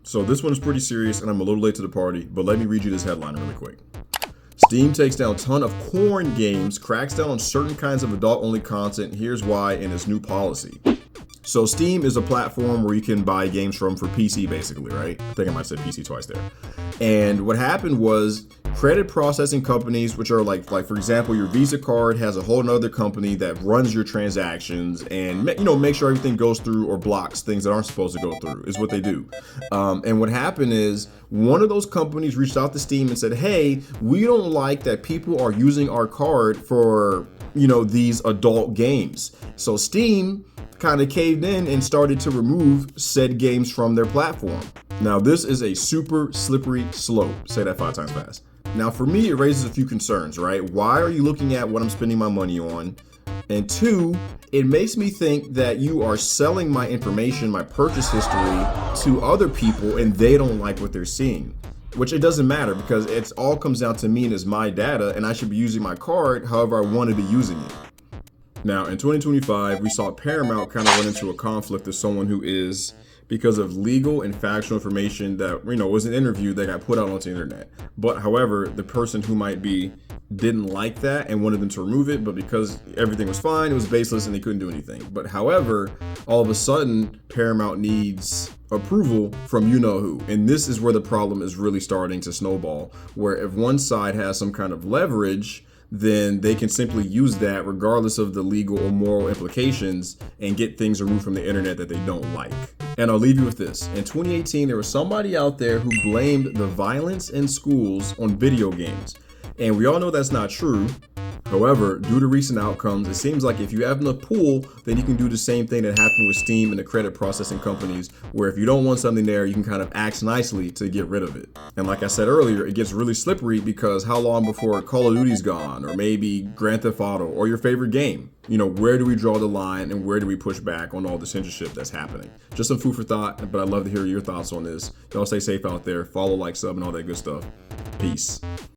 So this one is pretty serious and I'm a little late to the party, but let me read you this headline really quick. Steam takes down a ton of corn games, cracks down on certain kinds of adult-only content. Here's why in its new policy. So Steam is a platform where you can buy games from for PC basically, right? I think I might have said PC twice there. And what happened was credit processing companies, which are like for example, your Visa card has a whole nother company that runs your transactions and make sure everything goes through or blocks things that aren't supposed to go through is what they do. And what happened is one of those companies reached out to Steam and said, hey, we don't like that people are using our card for, these adult games. So Steam kind of caved in and started to remove said games from their platform. Now, this is a super slippery slope. Say that 5 times fast. Now, for me, it raises a few concerns, right? Why are you looking at what I'm spending my money on? And 2, it makes me think that you are selling my information, my purchase history to other people and they don't like what they're seeing. Which it doesn't matter because it all comes down to me and it's my data and I should be using my card however I want to be using it. Now, in 2025, we saw Paramount kind of run into a conflict with someone who is, because of legal and factual information that, was an interview that got put out onto the internet. But however, the person who might be didn't like that and wanted them to remove it, but because everything was fine, it was baseless and they couldn't do anything. But however, all of a sudden, Paramount needs approval from you-know-who. And this is where the problem is really starting to snowball, where if one side has some kind of leverage, then they can simply use that regardless of the legal or moral implications and get things removed from the internet that they don't like. And I'll leave you with this. In 2018, there was somebody out there who blamed the violence in schools on video games. And we all know that's not true. However, due to recent outcomes, it seems like if you have enough pull, then you can do the same thing that happened with Steam and the credit processing companies, where if you don't want something there, you can kind of act nicely to get rid of it. And like I said earlier, it gets really slippery because how long before Call of Duty's gone, or maybe Grand Theft Auto, or your favorite game? Where do we draw the line and where do we push back on all the censorship that's happening? Just some food for thought, but I'd love to hear your thoughts on this. Y'all stay safe out there. Follow, like, sub, and all that good stuff. Peace.